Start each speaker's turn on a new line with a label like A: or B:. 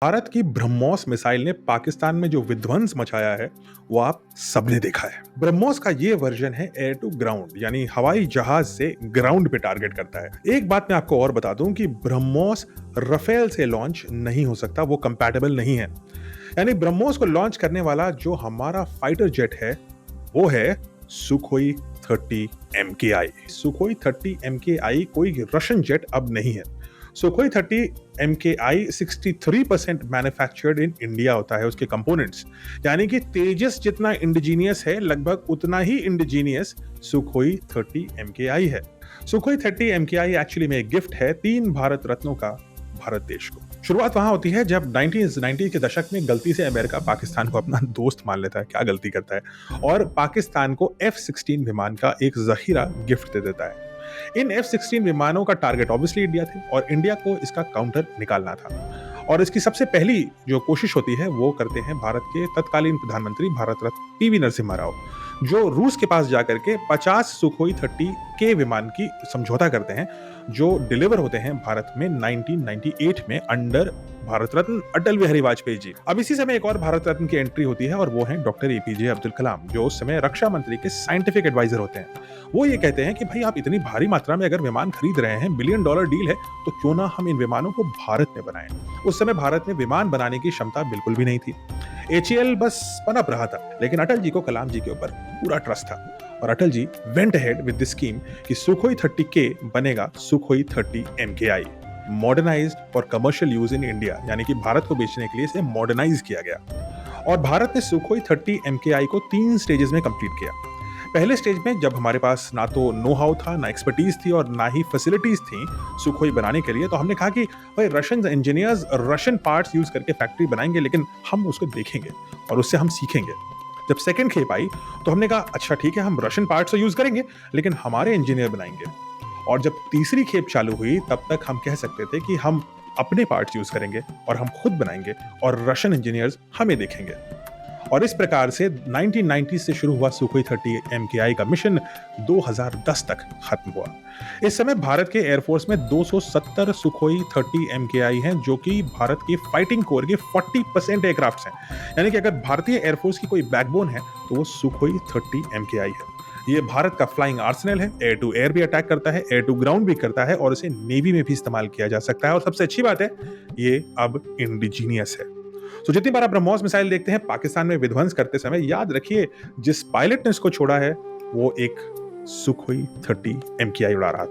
A: भारत की ब्रह्मोस मिसाइल ने पाकिस्तान में जो विध्वंस मचाया है, वो आप सबने देखा है। ब्रह्मोस का ये वर्जन है एयर टू ग्राउंड, यानी हवाई जहाज से ग्राउंड पे टारगेट करता है। एक बात मैं आपको और बता दूं कि ब्रह्मोस राफेल से लॉन्च नहीं हो सकता, वो कंपैटिबल नहीं है। यानी ब्रह्मोस को लॉन्च करने वाला जो हमारा फाइटर जेट है, वो है सुखोई 30 MKI। सुखोई 30 MKI कोई रशियन जेट अब नहीं है। Sukhoi 30 MKI 63% manufactured in India होता है, उसके कंपोनेंट्स। यानी कि तेजस जितना इंडिजीनियस है, लगभग उतना ही इंडिजीनियस सुखोई 30 MKI है। सुखोई 30 MKI एक्चुअली में एक गिफ्ट है 3 भारत रत्नों का भारत देश को। शुरुआत वहां होती है जब 1990 के दशक में गलती से अमेरिका पाकिस्तान को अपना दोस्त मान लेता है। क्या गलती करता है, और पाकिस्तान को F-16 विमान का एक जखीरा गिफ्ट दे देता है। इन F-16 विमानों का टारगेट ऑब्वियसली इंडिया थे और इंडिया को इसका काउंटर निकालना था। और इसकी सबसे पहली जो कोशिश होती है वो करते हैं भारत के तत्कालीन प्रधानमंत्री भारत रत्न PV नरसिम्हा राव, जो रूस के पास जाकर के 50 सुखोई 30 के विमान की समझौता करते हैं, जो डिलीवर होते हैं भारत में 1998 में अंडर भारत रत्न अटल बिहारी वाजपेयी जी। अब इसी समय एक और भारत रत्न की एंट्री होती है और वो है डॉक्टर APJ अब्दुल कलाम, जो उस समय रक्षा मंत्री के साइंटिफिक एडवाइजर होते हैं। वो ये कहते हैं कि भाई, आप इतनी भारी मात्रा में अगर विमान खरीद रहे हैं, $1 बिलियन डील है, तो क्यों ना हम इन विमानों को भारत में बनाएं। उस समय भारत में विमान बनाने की क्षमता बिल्कुल भी नहीं थी। HAL बस पनप रहा था, लेकिन अटल जी को कलाम जी के ऊपर पूरा ट्रस्ट था और Atal ji went ahead with this scheme कि सुखोई 30K बनेगा Sukhoi 30 MKI, modernised for commercial use in India. यानी कि भारत को बेचने के लिए इसे मॉडर्नाइज किया गया और भारत ने सुखोई 30 MKI को 3 स्टेजेस में कंप्लीट किया। पहले स्टेज में जब हमारे पास ना तो नो हाउ था, ना एक्सपर्टीज थी और ना ही फैसिलिटीज थी सुखोई बनाने के लिए, तो हमने कहा कि भाई, Russian engineers Russian parts use करके फैक्ट्री बनाएंगे, लेकिन हम उसको देखेंगे और उससे हम सीखेंगे। जब सेकंड खेप आई तो हमने कहा अच्छा ठीक है, हम रशियन पार्ट्स तो यूज करेंगे, लेकिन हमारे इंजीनियर बनाएंगे। और जब तीसरी खेप चालू हुई, तब तक हम कह सकते थे कि हम अपने पार्ट्स यूज करेंगे और हम खुद बनाएंगे और रशियन इंजीनियर्स हमें देखेंगे। और इस प्रकार से 1990 से शुरू हुआ सुखोई 30 MKI का मिशन 2010 तक खत्म हुआ। इस समय भारत के एयरफोर्स में 270 सुखोई 30 MKI हैं, जो कि भारत की फाइटिंग कोर के 40% एयरक्राफ्ट्स हैं। यानी कि अगर भारतीय एयरफोर्स की कोई बैकबोन है तो वो सुखोई 30 MKI है। ये भारत का फ्लाइंग आर्सेनल है, एयर टू एयर भी अटैक करता है, एयर टू ग्राउंड भी करता है और इसे नेवी में भी इस्तेमाल किया जा सकता है। और सबसे अच्छी बात है, ये अब इंडिजीनियस है। तो जितनी बार आप ब्रह्मोस मिसाइल देखते हैं पाकिस्तान में विध्वंस करते समय, याद रखिए जिस पायलट ने इसको छोड़ा है वो एक सुखोई 30 MKI उड़ा रहा था।